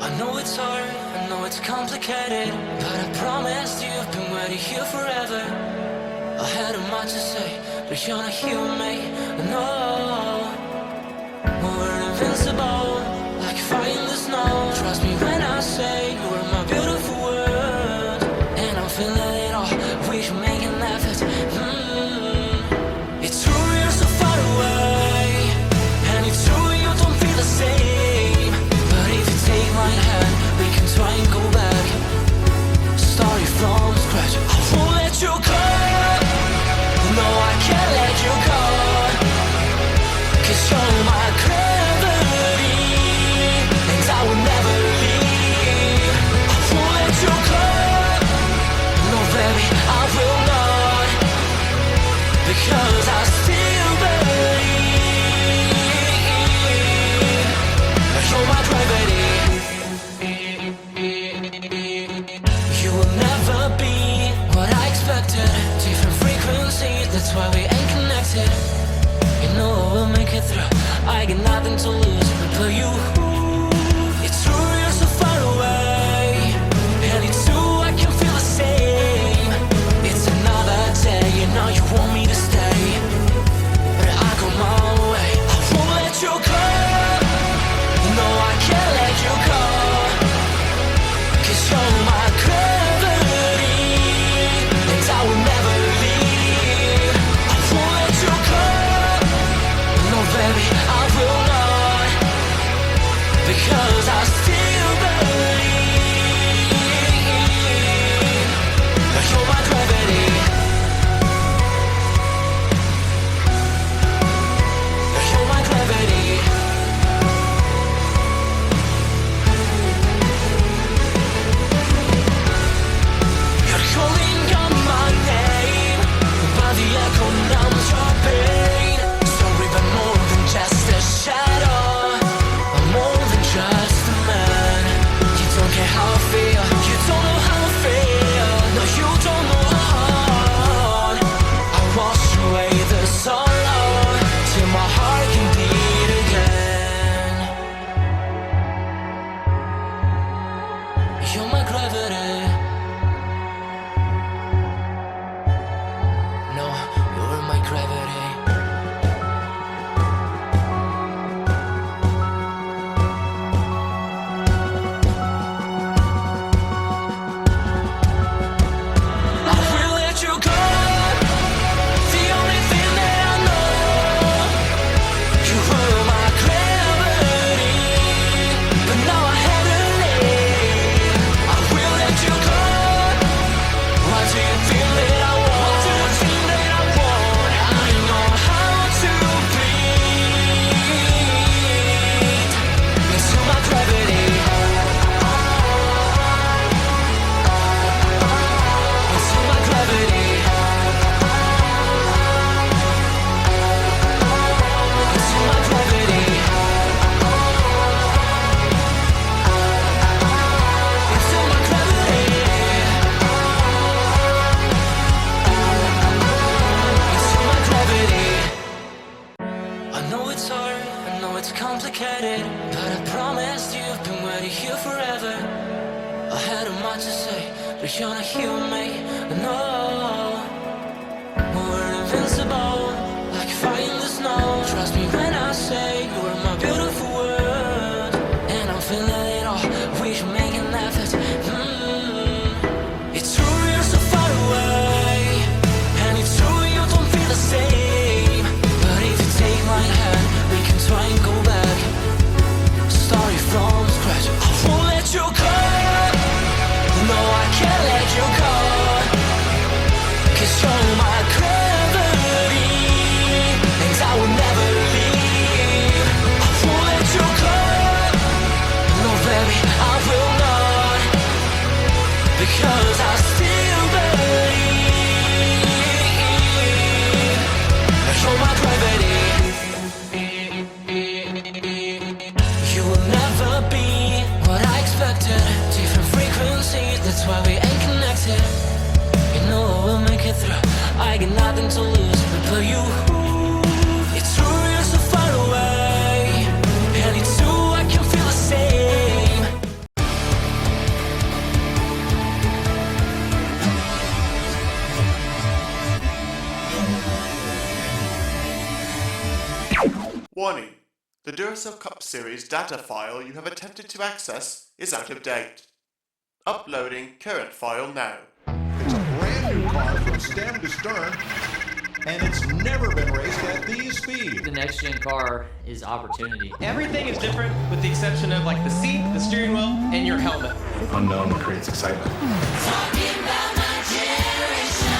I know it's hard, I know it's complicated, but I promised you've been waiting here forever. I had a much to say, but you're not here with me, no. We're invincible, like fire in the snow. Trust me when I say you're my beautiful world, and I'm feeling it all, we should make an effort. It's true you're so far away, and it's true you don't feel the same. But if you take my hand, we can try and go back, starting from scratch. I won't let you go, no I can't let you go, 'cause you're my gravity, and I will never leave. I won't let you go, no baby I will not, because I still believe. You're my gravity. You will never be what I expected. Different frequencies, that's why we ain't connected. You know I will make it through, I got nothing to lose but you. It's true you're so far away, and it's true I can feel the same. It's another day, you know you want me to stay, but I go my way. I won't let you go, no I can't let you go, 'cause you're my gravity, and I will never leave. I won't let you go, no baby I will not, because I still believe. You're my gravity. You're my gravity. You're calling out my name, but the echo numbs your pain. Sorry, but more than just a shadow, I'm more than just a man. You don't care how I feel, you don't know how I feel. No, you don't know how. I wash away the sorrow till my heart can beat again. You're my gravity. No, you're my gravity. I will let you go, the only thing that I know. You were my gravity, but now I have to leave. I will let you go. Why do you feel that I want? What do you think that I want? I know how to breathe into my gravity, into my gravity, into my gravity, into my gravity, into my gravity. I know it's hard, I know it's complicated, but I promised you've been waiting here forever. I had a much to say, but you're not here with me, no. We're invincible, like fire in the snow. Trust me when I say you're my beautiful world, and I'm feeling it all, we should make an effort. It's true you're so far away, and it's true you don't feel the same. But if you take my hand, we can try and go back, starting from scratch. I won't let you go, no I can't let you go, 'cause you're my gravity, and I will never leave. I won't let you go, no baby I will not. Warning. The Duracell Cup Series data file you have attempted to access is out of date. Uploading current file now. It's a brand new car from stem to stern, and it's never been raced at these speeds. The next gen car is opportunity. Everything is different with the exception of like the seat, the steering wheel, and your helmet. Unknown creates excitement. Talking about my generation.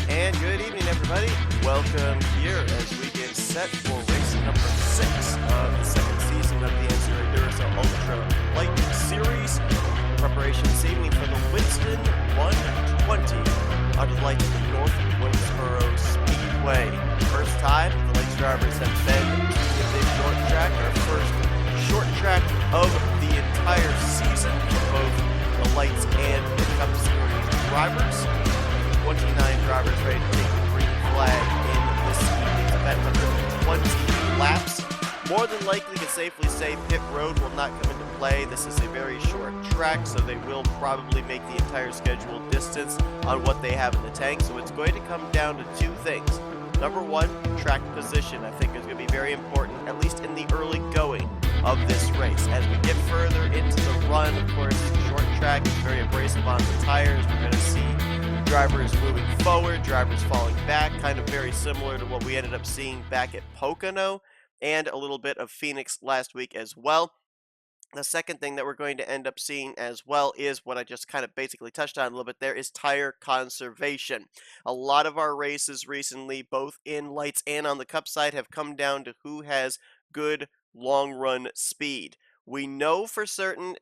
And good evening, everybody. Welcome here as we get set for race number 6 of the second season of the NNSCRA Duracell Ultra Lite Series. Preparation this evening for the Winston 120 out of Lite North Wilkesboro Speedway. First time the Lite drivers have been to the big short track, our first short track of the entire season for both the Lights and the Cup Series drivers. 29 drivers ready to take the green flag in this evening's event. 120 laps. More than likely, can safely say pit road will not come into play. This is a very short track, so they will probably make the entire scheduled distance on what they have in the tank. So it's going to come down to two things. Number one, track position, I think is going to be very important, at least in the early going of this race. As we get further into the run, of course, short track is very abrasive on the tires. We're going to see drivers moving forward, drivers falling back, kind of very similar to what we ended up seeing back at Pocono and a little bit of Phoenix last week as well. The second thing that we're going to end up seeing as well is what I just kind of basically touched on a little bit there is tire conservation. A lot of our races recently, both in Lights and on the Cup side, have come down to who has good long run speed. We know for certain,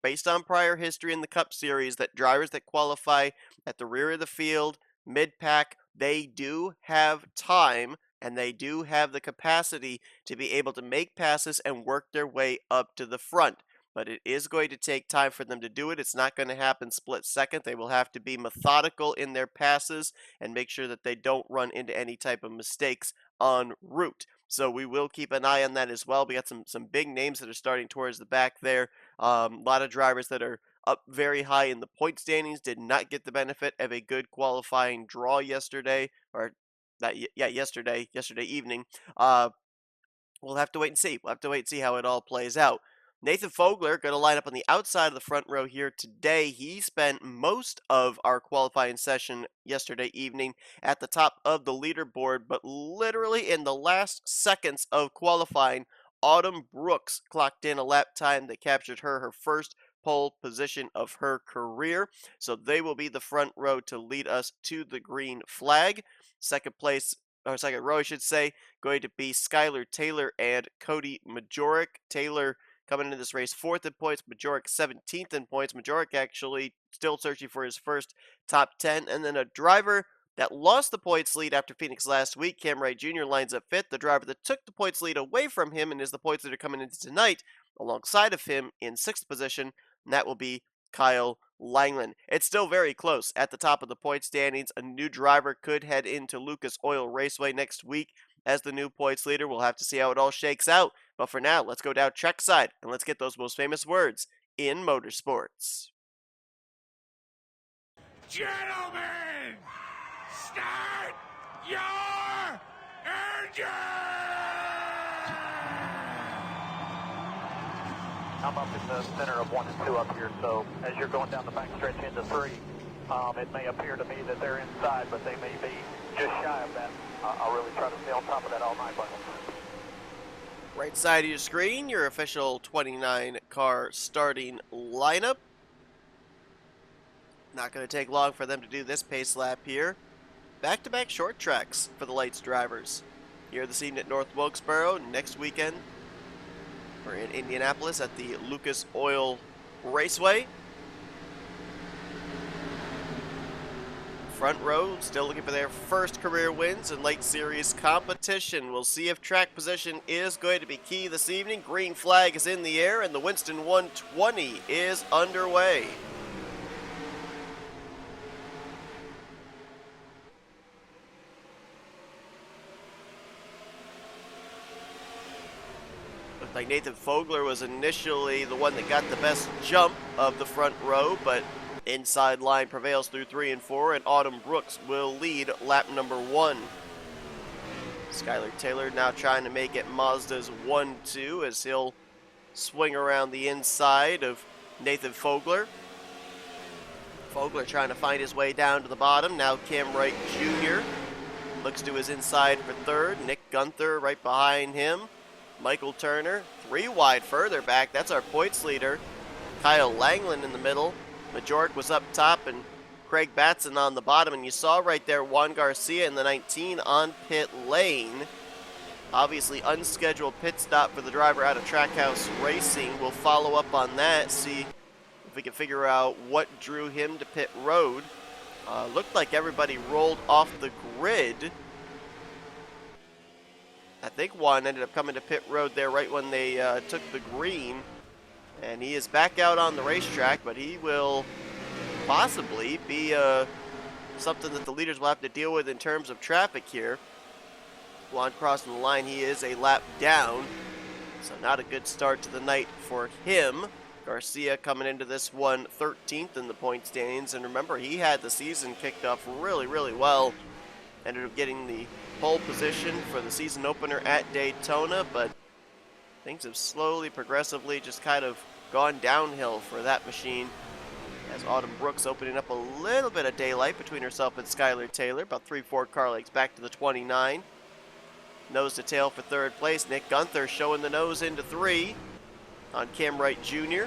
based on prior history in the Cup Series, that drivers that qualify at the rear of the field, mid-pack, they do have time and they do have the capacity to be able to make passes and work their way up to the front. But it is going to take time for them to do it. It's not going to happen split second. They will have to be methodical in their passes and make sure that they don't run into any type of mistakes en route. So we will keep an eye on that as well. We got some big names that are starting towards the back there. A lot of drivers that are up very high in the point standings did not get the benefit of a good qualifying draw yesterday, or yesterday evening. We'll have to wait and see. We'll have to wait and see how it all plays out. Nathan Fogler going to line up on the outside of the front row here today. He spent most of our qualifying session yesterday evening at the top of the leaderboard, but literally in the last seconds of qualifying, Autumn Brooks clocked in a lap time that captured her first pole position of her career. So they will be the front row to lead us to the green flag. Second row, I should say, going to be Skylar Taylor and Cody Majoric. Taylor coming into this race 4th in points, Majoric 17th in points. Majoric actually still searching for his first top 10. And then a driver that lost the points lead after Phoenix last week, Cam Wright Jr. lines up 5th. The driver that took the points lead away from him and is the points leader coming into tonight alongside of him in 6th position, and that will be Kyle Langland. It's still very close at the top of the point standings. A new driver could head into Lucas Oil Raceway next week as the new points leader. We'll have to see how it all shakes out. But for now, let's go down trackside and let's get those most famous words in motorsports. Gentlemen, start your engine! I'm up in the center of 1 and 2 up here, so as you're going down the back stretch into 3, it may appear to me that they're inside, but they may be just shy of that. I'll really try to stay on top of that all night, Michael. Right side of your screen, your official 29 car starting lineup. Not going to take long for them to do this pace lap here. Back-to-back short tracks for the Lites drivers. Here this evening at North Wilkesboro. Next weekend, we're in Indianapolis at the Lucas Oil Raceway. Front row still looking for their first career wins in Lite Series competition. We'll see if track position is going to be key this evening. Green flag is in the air and the Winston 120 is underway. Looked like Nathan Fogler was initially the one that got the best jump of the front row, but inside line prevails through 3 and 4, and Autumn Brooks will lead lap number 1. Skylar Taylor now trying to make it Mazda's 1-2 as he'll swing around the inside of Nathan Fogler. Fogler trying to find his way down to the bottom. Now Cam Wright Jr. looks to his inside for third. Nick Gunther right behind him. Michael Turner 3 wide further back. That's our points leader. Kyle Langland in the middle. Majork was up top and Craig Batson on the bottom, and you saw right there Juan Garcia in the 19 on pit lane. Obviously unscheduled pit stop for the driver out of Trackhouse Racing. We'll follow up on that, see if we can figure out what drew him to pit road. Looked like everybody rolled off the grid. I think Juan ended up coming to pit road there right when they took the green. And he is back out on the racetrack, but he will possibly be something that the leaders will have to deal with in terms of traffic here. Juan crossing the line, he is a lap down, so not a good start to the night for him. Garcia coming into this one 13th in the point standings, and remember, he had the season kicked off really, really well. Ended up getting the pole position for the season opener at Daytona, but things have slowly, progressively just kind of gone downhill for that machine as Autumn Brooks opening up a little bit of daylight between herself and Skylar Taylor. About 3-4 car lengths back to the 29. Nose to tail for third place. Nick Gunther showing the nose into 3 on Cam Wright Jr.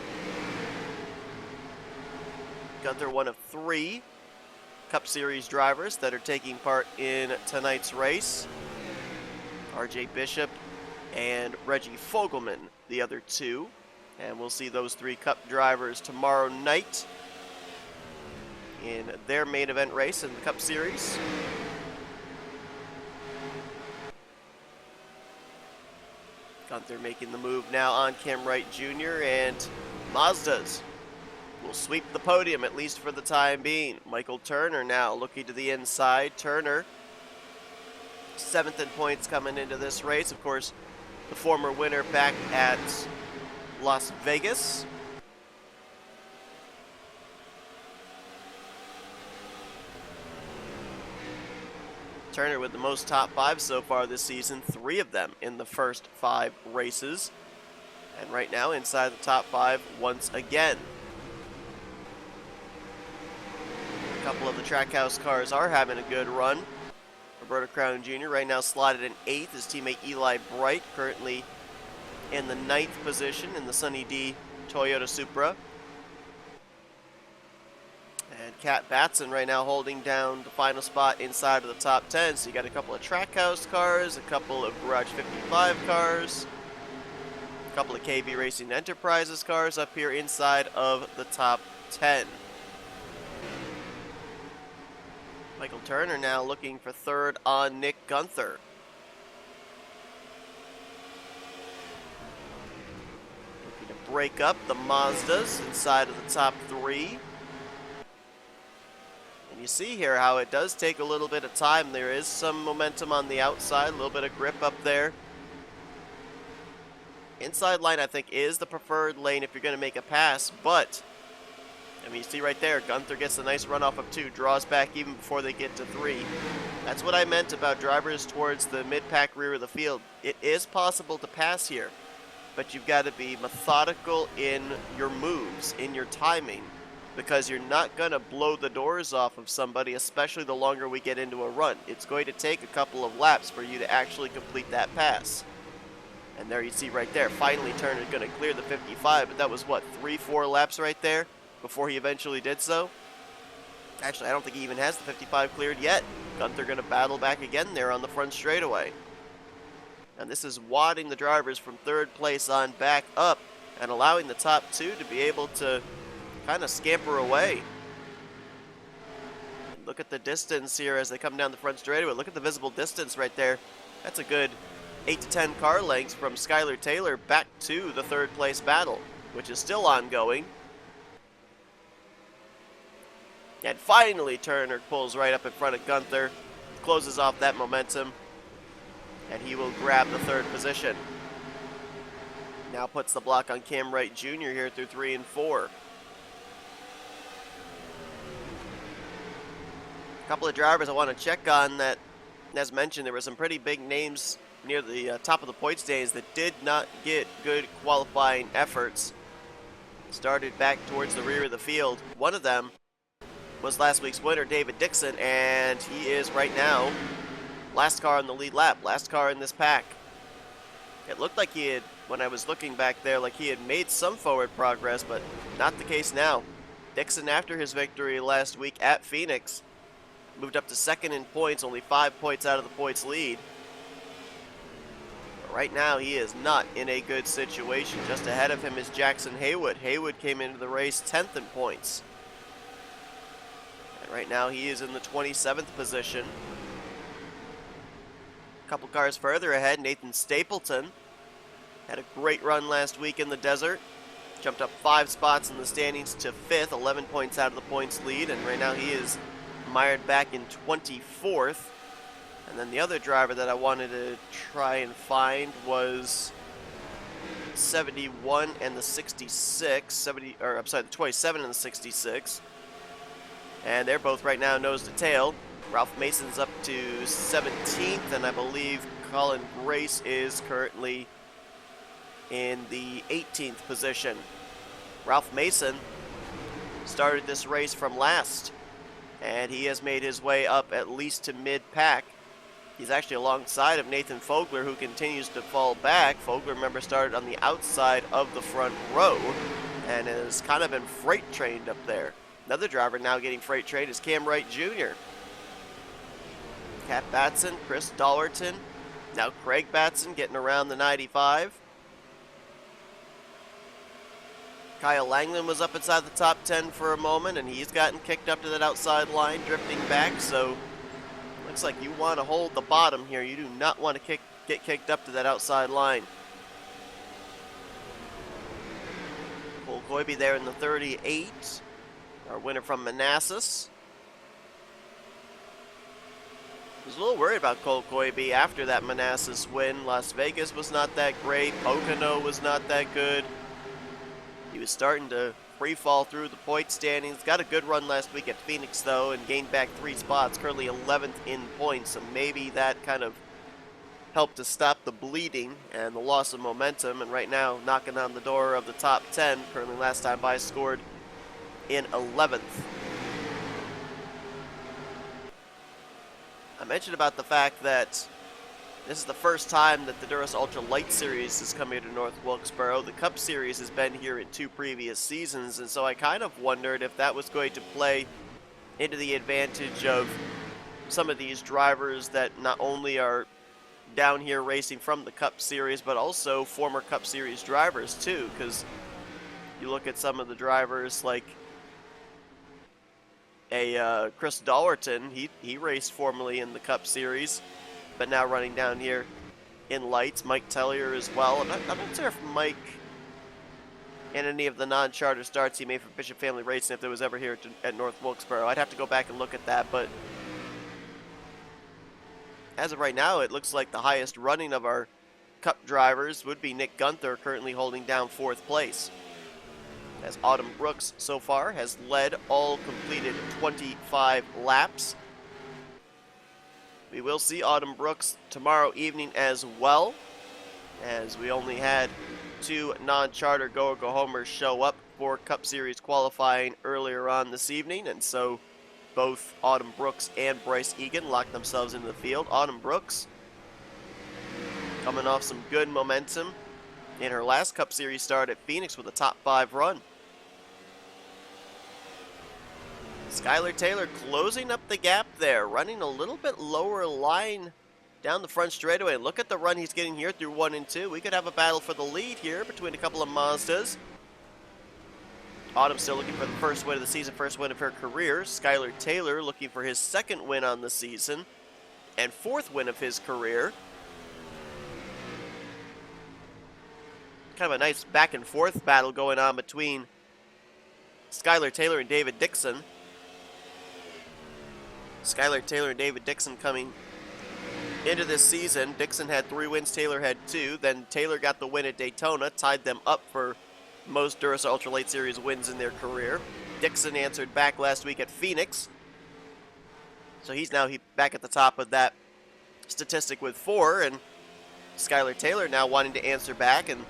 Gunther one of 3 Cup Series drivers that are taking part in tonight's race. RJ Bishop and Reggie Fogelman, the other 2. And we'll see those 3 Cup drivers tomorrow night in their main event race in the Cup Series. Gunther making the move now on Cam Wright Jr. and Mazdas will sweep the podium, at least for the time being. Michael Turner now looking to the inside. Turner 7th in points coming into this race. Of course, the former winner back at Las Vegas. Turner with the most top 5 so far this season, 3 of them in the first 5 races. And right now inside the top 5 once again. A couple of the Trackhouse cars are having a good run. Roberto Crown Jr. right now slotted in 8th. His teammate Eli Bright currently in the 9th position in the Sunny D Toyota Supra. And Kat Batson right now holding down the final spot inside of the top 10. So you got a couple of Trackhouse cars, a couple of Garage 55 cars, a couple of KB Racing Enterprises cars up here inside of the top 10. Michael Turner now looking for third on Nick Gunther. Looking to break up the Mazdas inside of the top 3. And you see here how it does take a little bit of time. There is some momentum on the outside, a little bit of grip up there. Inside line, I think, is the preferred lane if you're going to make a pass, but I mean, you see right there, Gunther gets a nice run off of 2, draws back even before they get to 3. That's what I meant about drivers towards the mid-pack rear of the field. It is possible to pass here, but you've got to be methodical in your moves, in your timing, because you're not going to blow the doors off of somebody, especially the longer we get into a run. It's going to take a couple of laps for you to actually complete that pass. And there you see right there, finally Turner going to clear the 55, but that was what, 3-4 laps right there before he eventually did so? Actually, I don't think he even has the 55 cleared yet. Gunther going to battle back again there on the front straightaway. And this is wadding the drivers from third place on back up and allowing the top two to be able to kind of scamper away. Look at the distance here as they come down the front straightaway. Look at the visible distance right there. That's a good 8 to 10 car lengths from Skylar Taylor back to the third place battle, which is still ongoing. And finally, Turner pulls right up in front of Gunther, closes off that momentum, and he will grab the third position. Now puts the block on Cam Wright Jr. here through 3 and 4. A couple of drivers I want to check on that, as mentioned, there were some pretty big names near the top of the point standings that did not get good qualifying efforts. Started back towards the rear of the field. One of them was last week's winner, David Dixon, and he is right now last car on the lead lap, last car in this pack. It looked like he had, when I was looking back there, like he had made some forward progress, but not the case now. Dixon, after his victory last week at Phoenix, moved up to second in points, only 5 points out of the points lead. But right now, he is not in a good situation. Just ahead of him is Jackson Haywood. Haywood came into the race 10th in points. And right now, he is in the 27th position. A couple cars further ahead, Nathan Stapleton had a great run last week in the desert. Jumped up 5 spots in the standings to 5th, 11 points out of the points lead, and right now he is mired back in 24th. And then the other driver that I wanted to try and find was 71 and the 66, the 27 and the 66. And they're both right now nose to tail. Ralph Mason's up to 17th, and I believe Colin Grace is currently in the 18th position. Ralph Mason started this race from last, and he has made his way up at least to mid-pack. He's actually alongside of Nathan Fogler, who continues to fall back. Fogler, remember, started on the outside of the front row and has kind of been freight trained up there. Another driver now getting freight trained is Cam Wright Jr. Cat Batson, Chris Dollerton, now Craig Batson getting around the 95. Kyle Langland was up inside the top 10 for a moment, and he's gotten kicked up to that outside line, drifting back, so looks like you want to hold the bottom here. You do not want to get kicked up to that outside line. Cole Coybe there in the 38, our winner from Manassas. I was a little worried about Cole Coybe after that Manassas win. Las Vegas was not that great. Pocono was not that good. He was starting to free fall through the point standings. Got a good run last week at Phoenix, though, and gained back 3 spots. Currently 11th in points, so maybe that kind of helped to stop the bleeding and the loss of momentum. And right now, knocking on the door of the top 10. Currently, last time by, scored in 11th. I mentioned about the fact that this is the first time that the Duracell Ultra Lite Series has come here to North Wilkesboro. The Cup Series has been here in 2 previous seasons, and so I kind of wondered if that was going to play into the advantage of some of these drivers that not only are down here racing from the Cup Series, but also former Cup Series drivers too, because you look at some of the drivers like Chris Dollerton. He raced formerly in the Cup Series, but now running down here in lights. Mike Tellier as well. I'm not sure if Mike, in any of the non-charter starts he made for Bishop Family Racing, if there was ever here at North Wilkesboro. I'd have to go back and look at that, but as of right now, it looks like the highest running of our Cup drivers would be Nick Gunther, currently holding down 4th place. As Autumn Brooks so far has led all completed 25 laps. We will see Autumn Brooks tomorrow evening as well, as we only had 2 non-charter go-homers show up for Cup Series qualifying earlier on this evening, and so both Autumn Brooks and Bryce Egan locked themselves into the field. Autumn Brooks coming off some good momentum in her last Cup Series start at Phoenix with a top 5 run. Skylar Taylor closing up the gap there, running a little bit lower line down the front straightaway. Look at the run he's getting here through 1 and 2. We could have a battle for the lead here between a couple of Mazdas. Autumn still looking for the first win of the season, first win of her career. Skylar Taylor looking for his second win on the season and fourth win of his career. Kind of a nice back and forth battle going on between Skylar Taylor and David Dixon. Skylar Taylor and David Dixon coming into this season. Dixon had 3 wins, Taylor had 2. Then Taylor got the win at Daytona, tied them up for most Duracell Ultralight Series wins in their career. Dixon answered back last week at Phoenix. So he's now back at the top of that statistic with 4. And Skylar Taylor now wanting to answer back and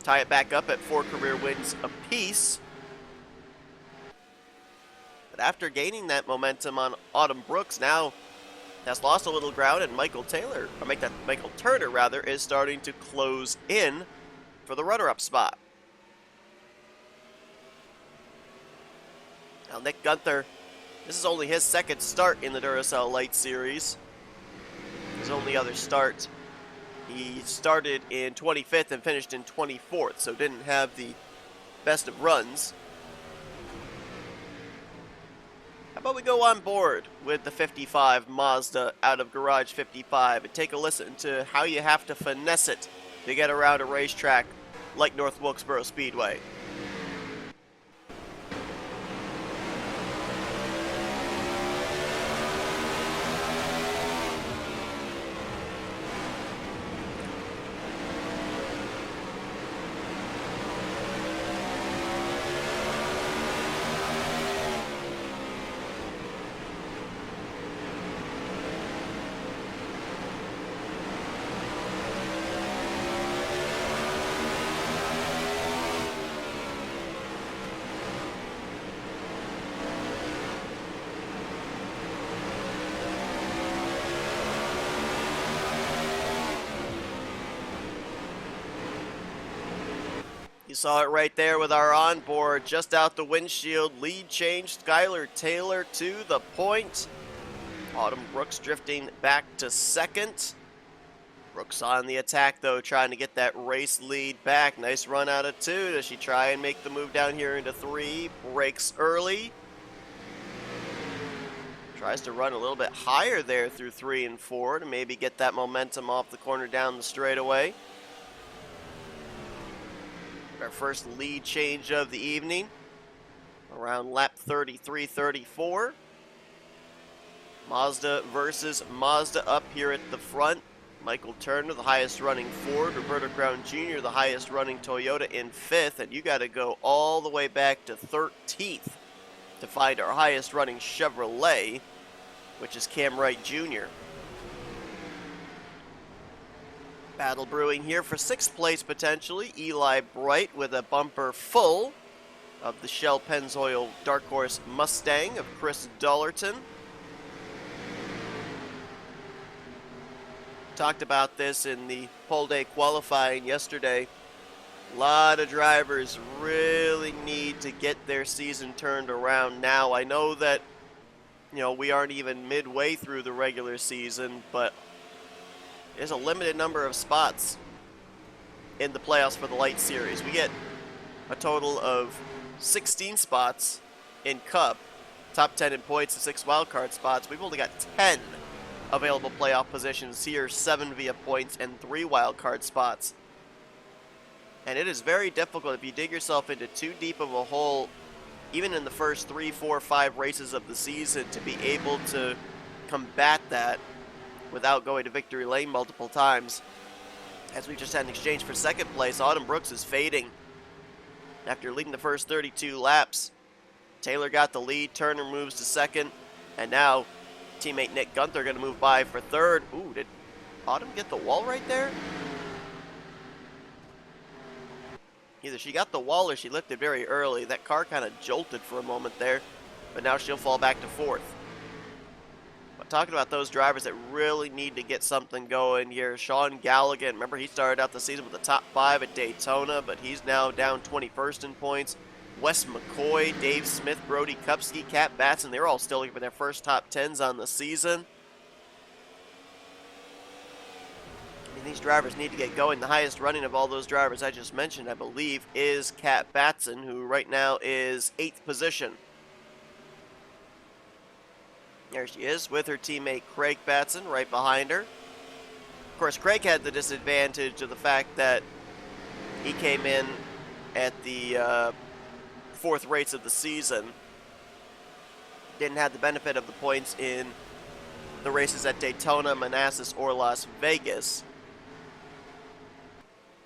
tie it back up at 4 career wins apiece. But after gaining that momentum on Autumn Brooks, now has lost a little ground, and Michael Turner is starting to close in for the runner-up spot. Now Nick Gunther, this is only his second start in the Duracell Lite Series. His only other start, he started in 25th and finished in 24th, so didn't have the best of runs. How about we go on board with the 55 Mazda out of Garage 55 and take a listen to how you have to finesse it to get around a racetrack like North Wilkesboro Speedway. You saw it right there with our onboard, just out the windshield. Lead change, Skylar Taylor to the point. Autumn Brooks drifting back to second. Brooks on the attack though, trying to get that race lead back. Nice run out of 2. Does she try and make the move down here into 3? Breaks early. Tries to run a little bit higher there through 3 and 4 to maybe get that momentum off the corner down the straightaway. Our first lead change of the evening, around lap 33-34. Mazda versus Mazda up here at the front. Michael Turner, the highest running Ford. Roberto Crown Jr., the highest running Toyota in 5th. And you got to go all the way back to 13th to find our highest running Chevrolet, which is Cam Wright Jr. Battle brewing here for 6th place potentially. Eli Bright with a bumper full of the Shell Pennzoil Dark Horse Mustang of Chris Dollerton. Talked about this in the pole day qualifying yesterday. A lot of drivers really need to get their season turned around now. I know that, we aren't even midway through the regular season, but there's a limited number of spots in the playoffs for the Lite Series. We get a total of 16 spots in Cup, top 10 in points and 6 wildcard spots. We've only got 10 available playoff positions here, 7 via points and 3 wildcard spots. And it is very difficult if you dig yourself into too deep of a hole, even in the first 3, 4, 5 races of the season, to be able to combat that without going to victory lane multiple times. As we just had an exchange for 2nd place, Autumn Brooks is fading. After leading the first 32 laps, Taylor got the lead, Turner moves to 2nd, and now teammate Nick Gunther going to move by for 3rd. Ooh, did Autumn get the wall right there? Either she got the wall or she lifted very early. That car kind of jolted for a moment there, but now she'll fall back to 4th. Talking about those drivers that really need to get something going here. Sean Galligan, remember he started out the season with the top 5 at Daytona, but he's now down 21st in points. Wes McCoy, Dave Smith, Brody Kupski, Cat Batson, they're all still looking for their first top 10s on the season. I mean, these drivers need to get going. The highest running of all those drivers I just mentioned, I believe, is Cat Batson, who right now is 8th position. There she is with her teammate Craig Batson right behind her. Of course, Craig had the disadvantage of the fact that he came in at the 4th race of the season. Didn't have the benefit of the points in the races at Daytona, Manassas, or Las Vegas.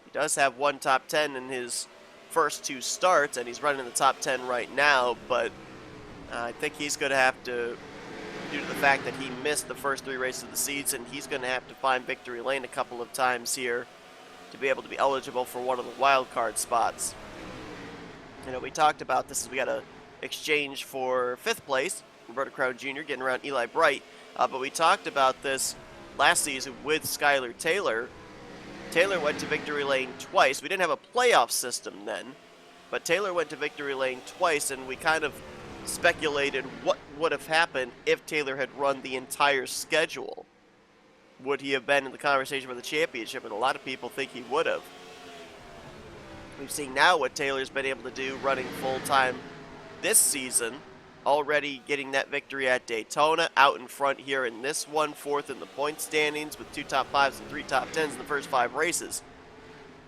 He does have one top 10 in his first 2 starts, and he's running in the top 10 right now, but I think he's going to have to, due to the fact that he missed the first 3 races of the season, he's going to have to find victory lane a couple of times here to be able to be eligible for one of the wild card spots. You know, we talked about this as we got an exchange for 5th place, Roberto Crown Jr. getting around Eli Bright, but we talked about this last season with Skylar Taylor. Taylor went to victory lane twice. We didn't have a playoff system then, but Taylor went to victory lane twice, and we kind of speculated what would have happened if Taylor had run the entire schedule. Would he have been in the conversation for the championship? And a lot of people think he would have. We've seen now what Taylor's been able to do running full-time this season, already getting that victory at Daytona, out in front here in this one, 4th in the point standings with 2 top 5s and 3 top 10s in the first 5 races.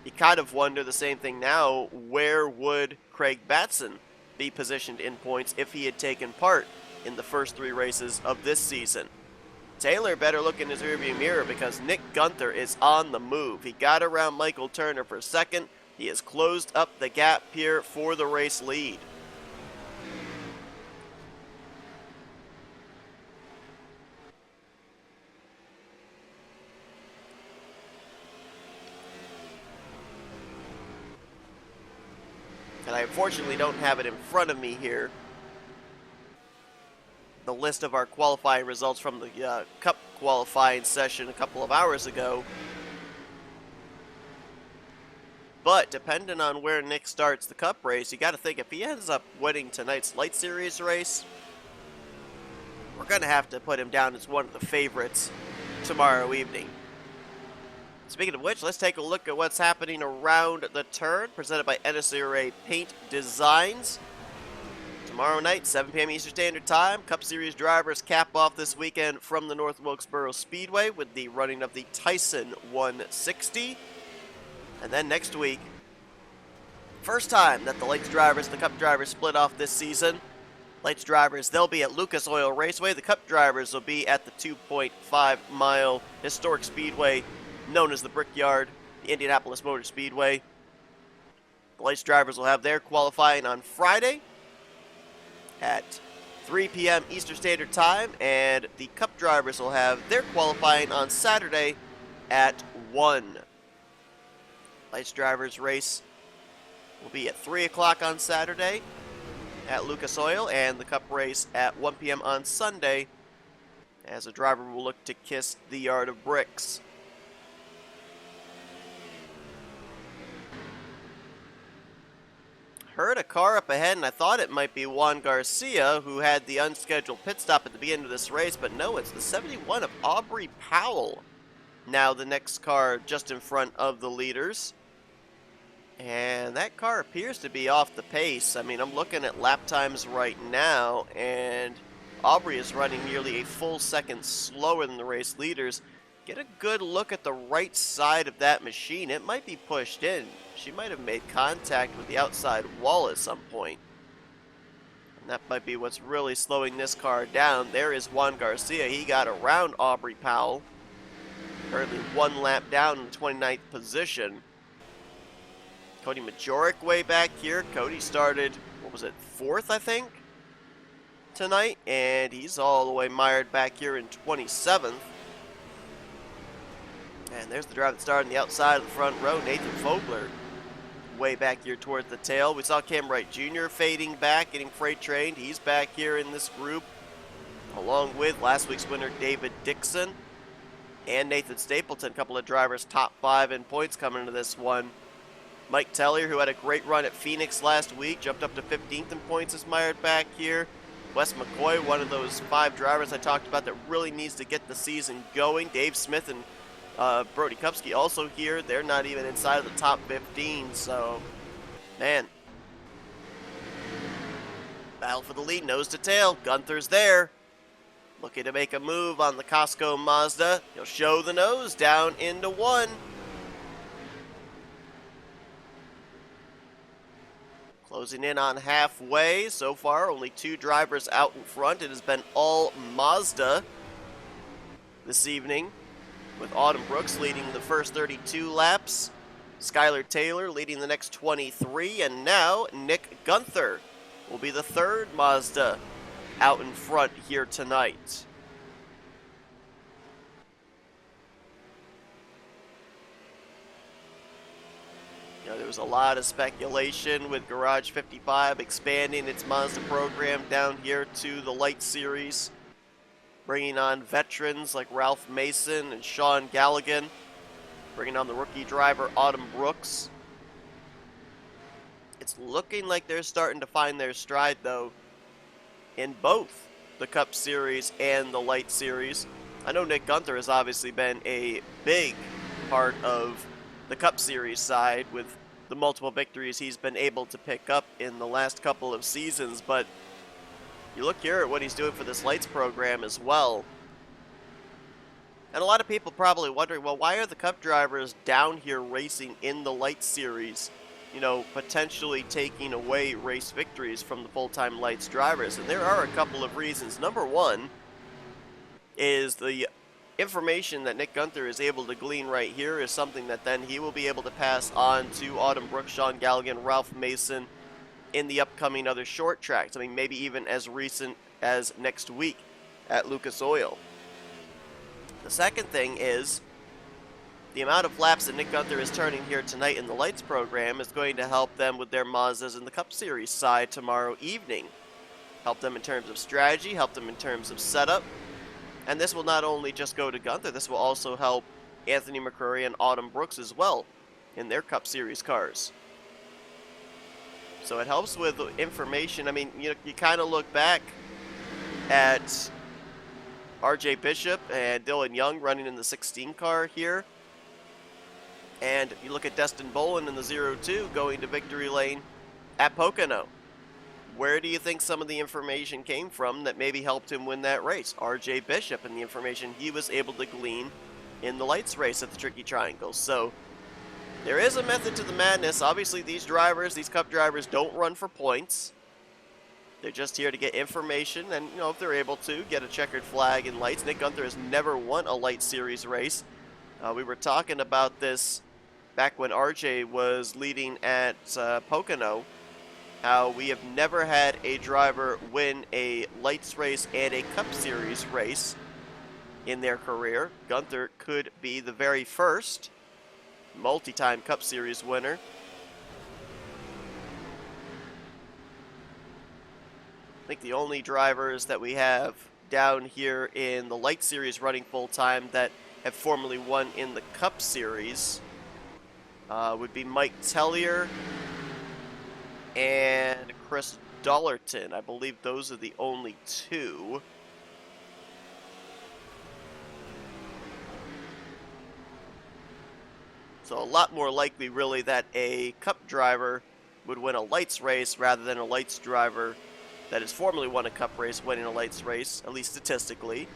You kind of wonder the same thing now, where would Craig Batson be positioned in points if he had taken part in the first 3 races of this season? Taylor better look in his rearview mirror because Nick Gunther is on the move. He got around Michael Turner for 2nd. He has closed up the gap here for the race lead. And I unfortunately don't have it in front of me here, the list of our qualifying results from the Cup qualifying session a couple of hours ago. But depending on where Nick starts the Cup race, you got to think if he ends up winning tonight's Lite Series race, we're going to have to put him down as one of the favorites tomorrow evening. Speaking of which, let's take a look at what's happening around the turn, presented by NNSCRA Paint Designs. Tomorrow night, 7 p.m. Eastern Standard Time, Cup Series drivers cap off this weekend from the North Wilkesboro Speedway with the running of the Tyson 160. And then next week, first time that the Lites drivers and the Cup drivers split off this season. Lites drivers, they'll be at Lucas Oil Raceway. The Cup drivers will be at the 2.5-mile historic speedway known as the Brickyard, the Indianapolis Motor Speedway. The Lites drivers will have their qualifying on Friday at 3 p.m. Eastern Standard Time, and the Cup drivers will have their qualifying on Saturday at 1. Lites drivers race will be at 3 o'clock on Saturday at Lucas Oil, and the Cup race at 1 p.m. on Sunday, as the driver will look to kiss the Yard of Bricks. Heard a car up ahead, and I thought it might be Juan Garcia, who had the unscheduled pit stop at the beginning of this race, but no, it's the 71 of Aubrey Powell. Now the next car just in front of the leaders. And that car appears to be off the pace. I mean, I'm looking at lap times right now, and Aubrey is running nearly a full second slower than the race leaders. Get a good look at the right side of that machine. It might be pushed in. She might have made contact with the outside wall at some point. And that might be what's really slowing this car down. There is Juan Garcia. He got around Aubrey Powell. Currently 1 lap down in 29th position. Cody Majorek way back here. Cody started, 4th, I think, tonight. And he's all the way mired back here in 27th. And there's the driver that started on the outside of the front row, Nathan Fogler, way back here towards the tail. We saw Cam Wright Jr. fading back, getting freight trained. He's back here in this group, along with last week's winner, David Dixon, and Nathan Stapleton. A couple of drivers top 5 in points coming into this one. Mike Tellier, who had a great run at Phoenix last week, jumped up to 15th in points, is mired back here. Wes McCoy, one of those 5 drivers I talked about that really needs to get the season going. Dave Smith and Brody Kupski also here. They're not even inside of the top 15, so, man. Battle for the lead, nose to tail. Gunther's there. Looking to make a move on the Costco Mazda. He'll show the nose down into 1. Closing in on halfway. So far, only 2 drivers out in front. It has been all Mazda this evening, with Autumn Brooks leading the first 32 laps, Skylar Taylor leading the next 23, and now Nick Gunther will be the 3rd Mazda out in front here tonight. You know, there was a lot of speculation with Garage 55 expanding its Mazda program down here to the Lite Series, bringing on veterans like Ralph Mason and Sean Galligan, bringing on the rookie driver Autumn Brooks. It's looking like they're starting to find their stride, though, in both the Cup Series and the Lite Series. I know Nick Gunther has obviously been a big part of the Cup Series side with the multiple victories he's been able to pick up in the last couple of seasons, but you look here at what he's doing for this Lites program as well. And a lot of people probably wondering, well, why are the Cup drivers down here racing in the Lite Series? You know, potentially taking away race victories from the full-time Lites drivers. And there are a couple of reasons. Number one is the information that Nick Gunther is able to glean right here is something that then he will be able to pass on to Autumn Brooks, Sean Galligan, Ralph Mason in the upcoming other short tracks. I mean, maybe even as recent as next week at Lucas Oil. The second thing is the amount of laps that Nick Gunther is turning here tonight in the Lites program is going to help them with their Mazdas in the Cup Series side tomorrow evening. Help them in terms of strategy, help them in terms of setup. And this will not only just go to Gunther, this will also help Anthony McCrory and Autumn Brooks as well in their Cup Series cars. So it helps with information. I mean, you kind of look back at RJ Bishop and Dylan Young running in the 16 car here. And you look at Destin Bolin in the 02 going to victory lane at Pocono. Where do you think some of the information came from that maybe helped him win that race? RJ Bishop and the information he was able to glean in the Lites race at the Tricky Triangle. So there is a method to the madness. Obviously, these drivers, these Cup drivers, don't run for points. They're just here to get information, and you know, if they're able to, get a checkered flag in Lites. Nick Gunther has never won a Lite Series race. We were talking about this back when RJ was leading at Pocono, how we have never had a driver win a Lites race and a Cup Series race in their career. Gunther could be the very first multi-time Cup Series winner. I think the only drivers that we have down here in the Lite Series running full-time that have formerly won in the Cup Series would be Mike Tellier and Chris Dollerton. I believe those are the only two. So a lot more likely, really, that a Cup driver would win a Lites race rather than a Lites driver that has formerly won a Cup race winning a Lites race, at least statistically.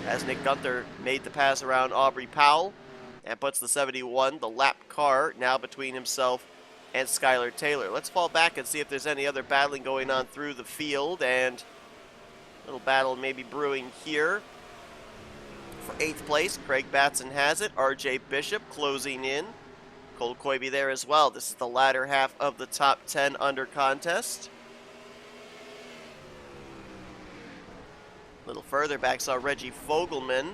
As Nick Gunther made the pass around Aubrey Powell and puts the 71, the lap car, now between himself and Skylar Taylor. Let's fall back and see if there's any other battling going on through the field, and a little battle maybe brewing here. For 8th place, Craig Batson has it. RJ Bishop closing in. Cole Coybe there as well. This is the latter half of the top 10 under contest. A little further back, saw Reggie Fogelman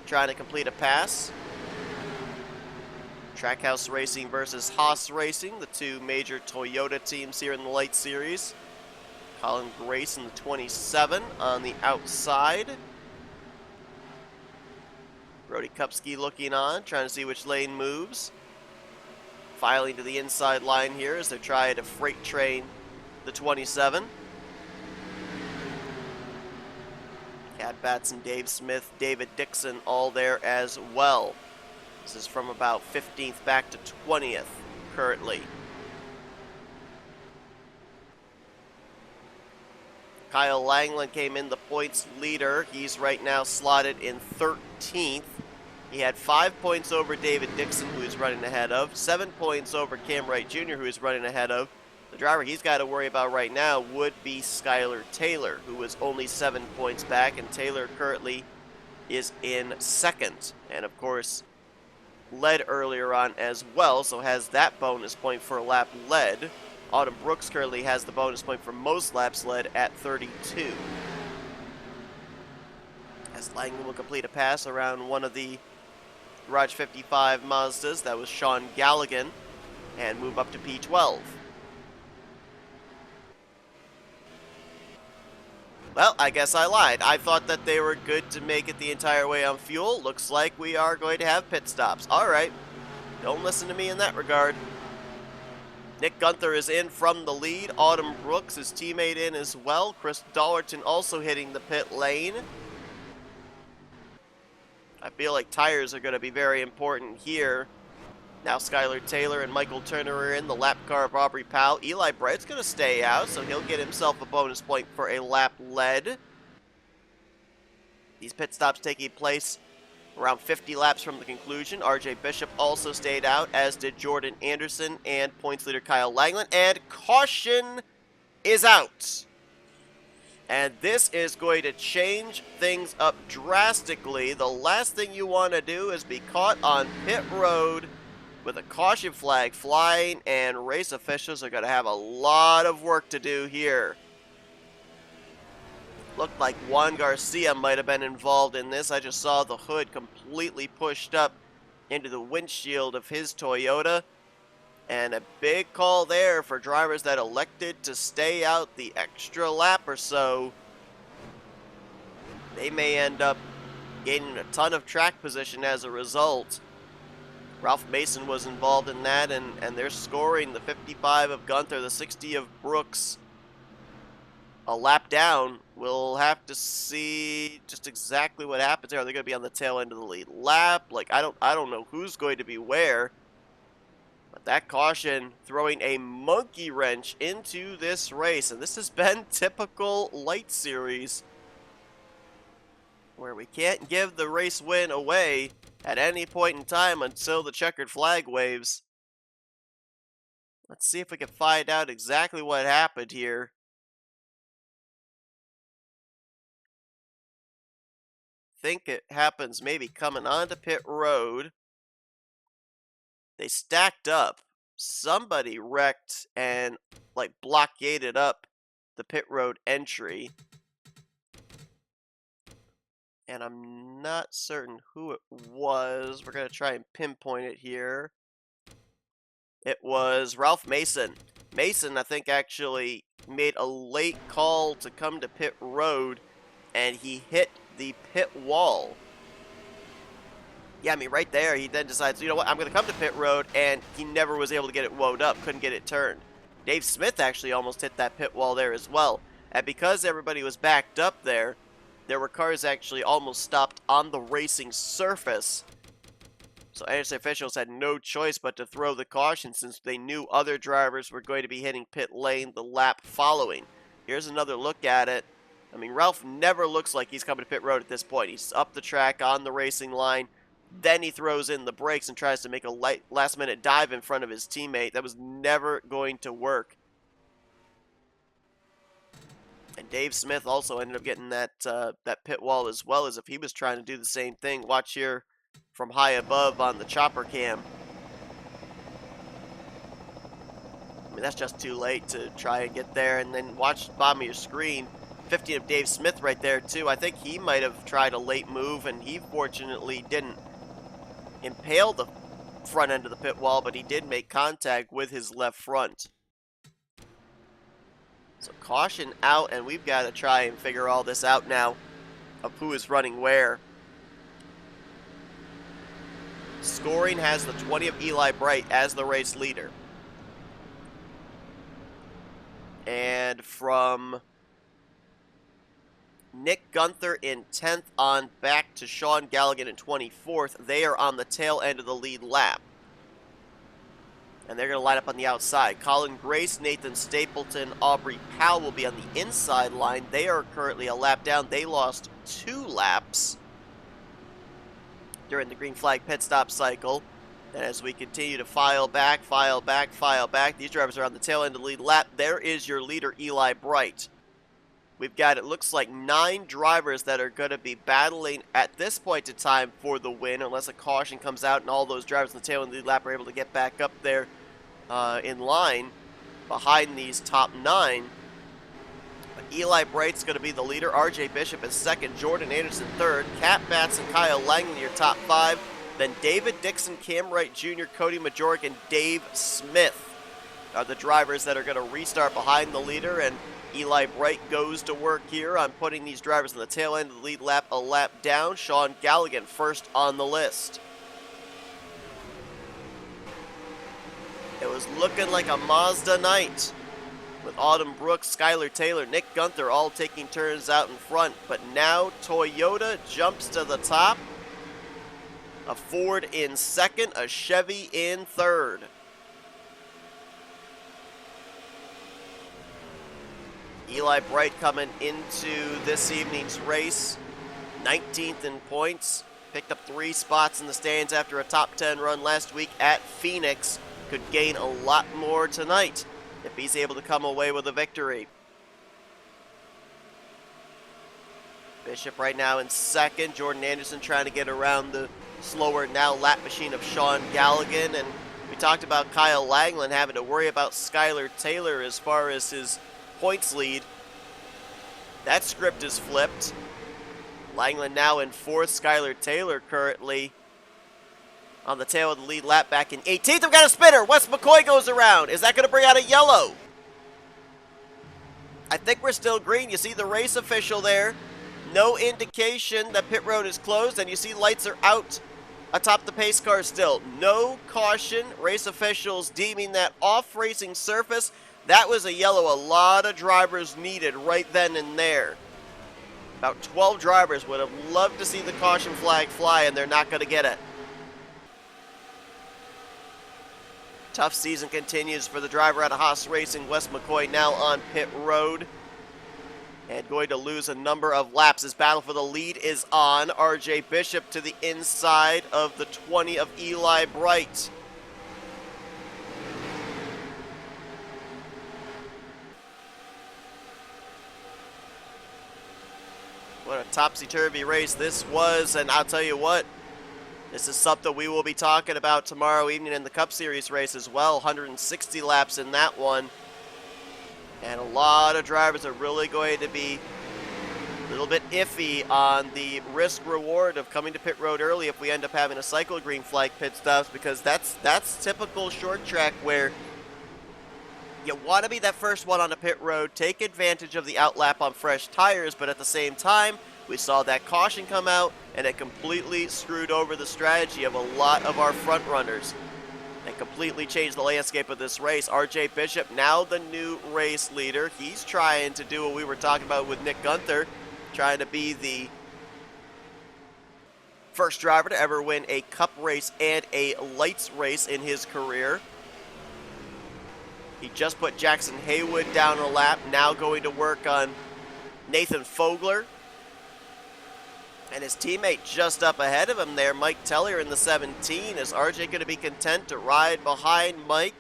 trying to complete a pass. Trackhouse Racing versus Haas Racing, the two major Toyota teams here in the Lite Series. Colin Grace in the 27 on the outside. Brody Kupski looking on, trying to see which lane moves. filing to the inside line here as they're trying to freight train the 27. Cat Batson, Dave Smith, David Dixon all there as well. This is from about 15th back to 20th currently. Kyle Langland came in the points leader. He's right now slotted in 13th. He had 5 points over David Dixon, who he's running ahead of, 7 points over Cam Wright Jr., who he's running ahead of. The driver he's got to worry about right now would be Skylar Taylor, who is only 7 points back, and Taylor currently is in second. And of course, led earlier on as well, so has that bonus point for a lap led. Autumn Brooks currently has the bonus point for most laps led at 32. As Langland will complete a pass around one of the Garage 55 Mazdas, that was Sean Galligan, and move up to P12. Well, I guess I lied. I thought that they were good to make it the entire way on fuel. Looks like we are going to have pit stops. All right. Don't listen to me in that regard. Nick Gunther is in from the lead. Autumn Brooks, his teammate, in as well. Chris Dollerton also hitting the pit lane. I feel like tires are going to be very important here. Now Skylar Taylor and Michael Turner are in. The lap car of Aubrey Powell. Eli Bright's going to stay out, so he'll get himself a bonus point for a lap led. These pit stops taking place around 50 laps from the conclusion. RJ Bishop also stayed out, as did Jordan Anderson and points leader Kyle Langland. And caution is out. And this is going to change things up drastically. The last thing you want to do is be caught on pit road with a caution flag flying, and race officials are going to have a lot of work to do here. Looked like Juan Garcia might have been involved in this. I just saw the hood completely pushed up into the windshield of his Toyota. And a big call there for drivers that elected to stay out the extra lap or so. They may end up gaining a ton of track position as a result. Ralph Mason was involved in that, and they're scoring the 55 of Gunther, the 60 of Brooks, a lap down. We'll have to see just exactly what happens there. Are they going to be on the tail end of the lead lap? Like, I don't know who's going to be where. But that caution throwing a monkey wrench into this race, and this has been typical Lite Series, where we can't give the race win away at any point in time until the checkered flag waves. Let's see if we can find out exactly what happened here. Think it happens maybe coming onto pit road. They stacked up. Somebody wrecked and like blockaded up the pit road entry. And I'm not certain who it was. We're going to try and pinpoint it here. It was Ralph Mason. Mason, I think, actually made a late call to come to pit road, and he hit the pit wall. Yeah, I mean, right there, he then decides, you know what, I'm going to come to pit road, and he never was able to get it wound up, couldn't get it turned. Dave Smith actually almost hit that pit wall there as well. And because everybody was backed up there were cars actually almost stopped on the racing surface. So NNSCRA officials had no choice but to throw the caution, since they knew other drivers were going to be hitting pit lane the lap following. Here's another look at it. I mean, Ralph never looks like he's coming to pit road at this point. He's up the track on the racing line. Then he throws in the brakes and tries to make a last-minute dive in front of his teammate. That was never going to work. And Dave Smith also ended up getting that pit wall as well, as if he was trying to do the same thing. Watch here from high above on the chopper cam. I mean, that's just too late to try and get there. And then watch the bottom of your screen. 50 of Dave Smith right there, too. I think he might have tried a late move, and he fortunately didn't impale the front end of the pit wall, but he did make contact with his left front. So caution out, and we've got to try and figure all this out now of who is running where. Scoring has the 20 of Eli Bright as the race leader. And from Nick Gunther in 10th on back to Sean Galligan in 24th, they are on the tail end of the lead lap. And they're going to line up on the outside. Colin Grace, Nathan Stapleton, Aubrey Powell will be on the inside line. They are currently a lap down. They lost 2 laps during the green flag pit stop cycle. And as we continue to file back, these drivers are on the tail end of the lead lap. There is your leader, Eli Bright. We've got, it looks like, 9 drivers that are going to be battling at this point in time for the win, unless a caution comes out and all those drivers on the tail end of the lead lap are able to get back up there in line behind these top 9. But Eli Bright's going to be the leader. RJ Bishop is second. Jordan Anderson third. Cat Batts and Kyle Langley your top 5. Then David Dixon, Cam Wright Jr., Cody Majoric, and Dave Smith are the drivers that are going to restart behind the leader. And Eli Bright goes to work here on putting these drivers on the tail end of the lead lap a lap down. Sean Galligan first on the list. It was looking like a Mazda night with Autumn Brooks, Skylar Taylor, Nick Gunther all taking turns out in front. But now Toyota jumps to the top. A Ford in second, a Chevy in third. Eli Bright coming into this evening's race, 19th in points. Picked up 3 spots in the stands after a top 10 run last week at Phoenix. Could gain a lot more tonight if he's able to come away with a victory. Bishop right now in second. Jordan Anderson trying to get around the slower now lap machine of Sean Galligan. And we talked about Kyle Langland having to worry about Skylar Taylor as far as his points lead. That script is flipped. Langland now in 4th. Skylar Taylor currently on the tail of the lead lap back in 18th. We've got a spinner. Wes McCoy goes around. Is that going to bring out a yellow? I think we're still green. You see the race official there. No indication that pit road is closed, and you see lights are out atop the pace car still. No caution. Race officials deeming that off racing surface. That was a yellow. A lot of drivers needed right then and there. About 12 drivers would have loved to see the caution flag fly, and they're not going to get it. Tough season continues for the driver out of Haas Racing. Wes McCoy now on pit road and going to lose a number of laps. His battle for the lead is on. RJ Bishop to the inside of the 20 of Eli Bright. What a topsy-turvy race this was, and I'll tell you what, this is something we will be talking about tomorrow evening in the Cup Series race as well. 160 laps in that one. And a lot of drivers are really going to be a little bit iffy on the risk-reward of coming to pit road early if we end up having a cycle green flag pit stops, because that's typical short track where you want to be that first one on the pit road, take advantage of the outlap on fresh tires, but at the same time, we saw that caution come out, and it completely screwed over the strategy of a lot of our front runners. It completely changed the landscape of this race. RJ Bishop, now the new race leader. He's trying to do what we were talking about with Nick Gunther, trying to be the first driver to ever win a Cup race and a Lights race in his career. He just put Jackson Haywood down a lap, now going to work on Nathan Fogler. And his teammate just up ahead of him there, Mike Tellier in the 17. Is RJ going to be content to ride behind Mike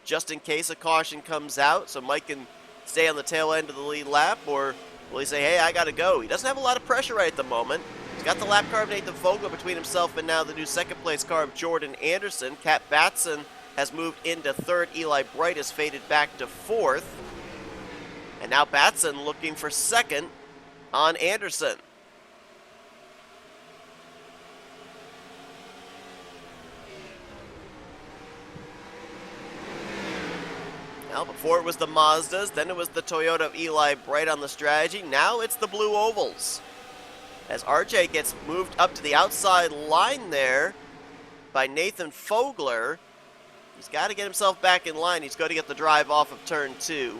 just in case a caution comes out so Mike can stay on the tail end of the lead lap? Or will he say, hey, I got to go? He doesn't have a lot of pressure right at the moment. He's got the lap car of Nathan Fogler between himself and now the new second place car of Jordan Anderson. Cat Batson has moved into 3rd. Eli Bright has faded back to 4th. And now Batson looking for 2nd on Anderson. Now, before it was the Mazdas, then it was the Toyota of Eli Bright on the strategy. Now it's the blue ovals. As RJ gets moved up to the outside line there, by Nathan Fogler. He's got to get himself back in line. He's got to get the drive off of turn 2.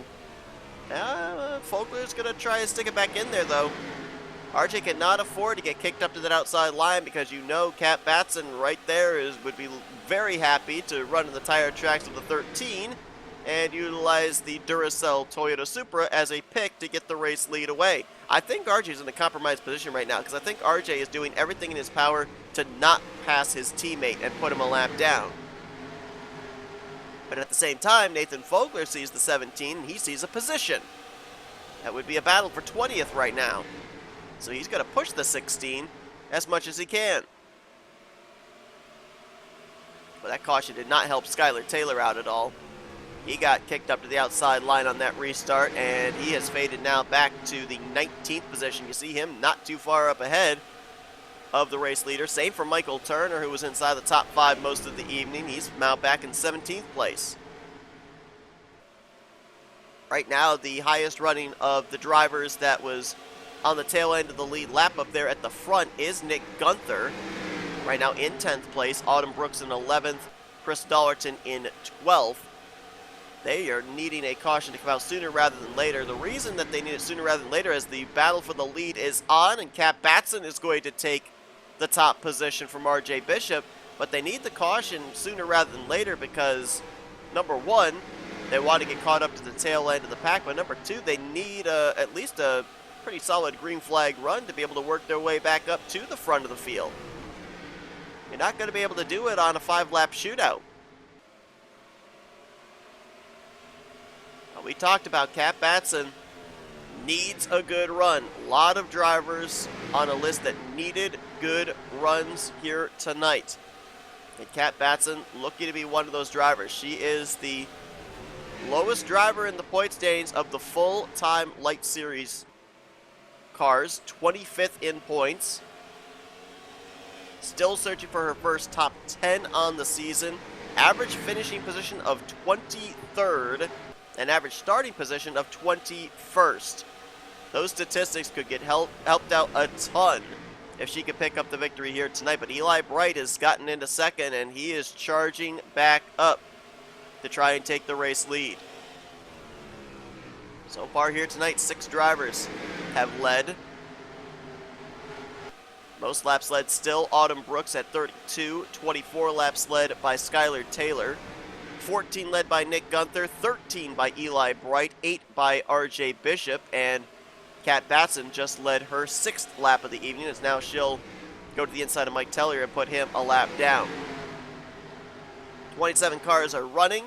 Fogler's going to try to stick it back in there, though. RJ cannot afford to get kicked up to that outside line because you know Cat Batson right there would be very happy to run in the tire tracks of the 13 and utilize the Duracell Toyota Supra as a pick to get the race lead away. I think RJ is in a compromised position right now because I think RJ is doing everything in his power to not pass his teammate and put him a lap down. But at the same time, Nathan Fogler sees the 17 and he sees a position. That would be a battle for 20th right now. So he's going to push the 16 as much as he can. But that caution did not help Skylar Taylor out at all. He got kicked up to the outside line on that restart, and he has faded now back to the 19th position. You see him not too far up ahead of the race leader. Same for Michael Turner, who was inside the top 5 most of the evening. He's now back in 17th place. Right now, the highest running of the drivers that was on the tail end of the lead lap up there at the front is Nick Gunther. Right now in 10th place. Autumn Brooks in 11th. Chris Dollerton in 12th. They are needing a caution to come out sooner rather than later. The reason that they need it sooner rather than later is the battle for the lead is on, and Cat Batson is going to take the top position from RJ Bishop. But they need the caution sooner rather than later because, number one, they want to get caught up to the tail end of the pack. But number two, they need at least a pretty solid green flag run to be able to work their way back up to the front of the field. You're not going to be able to do it on a 5-lap shootout. We talked about Cat Batson needs a good run. A lot of drivers on a list that needed good runs here tonight. And Cat Batson looking to be one of those drivers. She is the lowest driver in the point standings of the full-time Lite Series cars, 25th in points. Still searching for her first top 10 on the season. Average finishing position of 23rd. An average starting position of 21st. Those statistics could get helped out a ton if she could pick up the victory here tonight. But Eli Bright has gotten into second, and he is charging back up to try and take the race lead. So far here tonight, 6 drivers have led. Most laps led still Autumn Brooks at 32, 24 laps led by Skylar Taylor. 14 led by Nick Gunther, 13 by Eli Bright, 8 by RJ Bishop, and Cat Batson just led her 6th lap of the evening, as now she'll go to the inside of Mike Tellier and put him a lap down. 27 cars are running,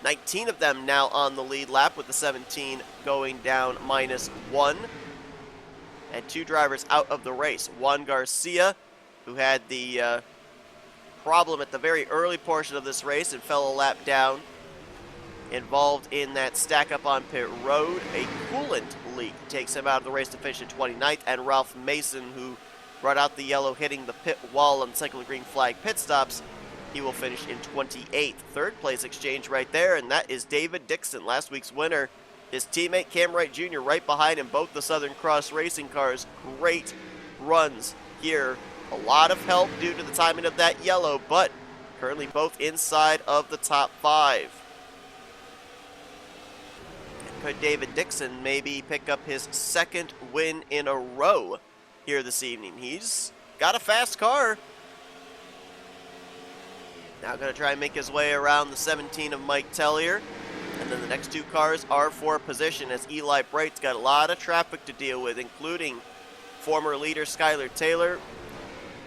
19 of them now on the lead lap, with the 17 going down -1, and 2 drivers out of the race. Juan Garcia, who had the problem at the very early portion of this race and fell a lap down, involved in that stack up on pit road. A coolant leak takes him out of the race to finish in 29th, and Ralph Mason, who brought out the yellow hitting the pit wall on the cycle of green flag pit stops, he will finish in 28th. Third place exchange right there, and that is David Dixon, last week's winner. His teammate Cam Wright Jr. right behind him, both the Southern Cross Racing cars. Great runs here. A lot of help due to the timing of that yellow, but currently both inside of the top 5. And could David Dixon maybe pick up his 2nd win in a row here this evening? He's got a fast car. Now going to try and make his way around the 17 of Mike Tellier. And then the next 2 cars are for position, as Eli Bright's got a lot of traffic to deal with, including former leader Skylar Taylor,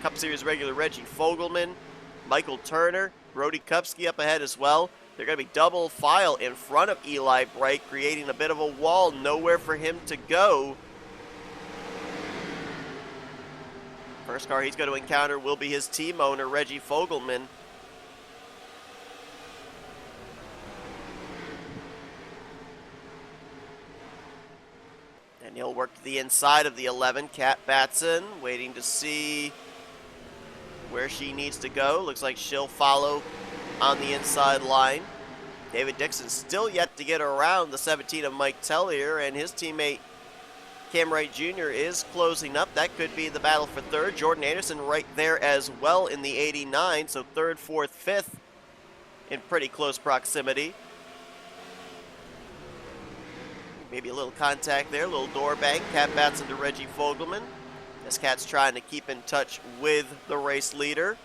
Cup Series regular Reggie Fogelman, Michael Turner, Brody Kupski up ahead as well. They're going to be double file in front of Eli Bright, creating a bit of a wall, nowhere for him to go. First car he's going to encounter will be his team owner, Reggie Fogelman. And he'll work to the inside of the 11, Cat Batson, waiting to see where she needs to go. Looks like she'll follow on the inside line. David Dixon still yet to get around the 17 of Mike Tellier, and his teammate Cam Wright Jr. is closing up. That could be the battle for third. Jordan Anderson right there as well in the 89, so third, fourth, fifth in pretty close proximity. Maybe a little contact there, a little door bang. Cat Batson to Reggie Fogelman. This Cat's trying to keep in touch with the race leader.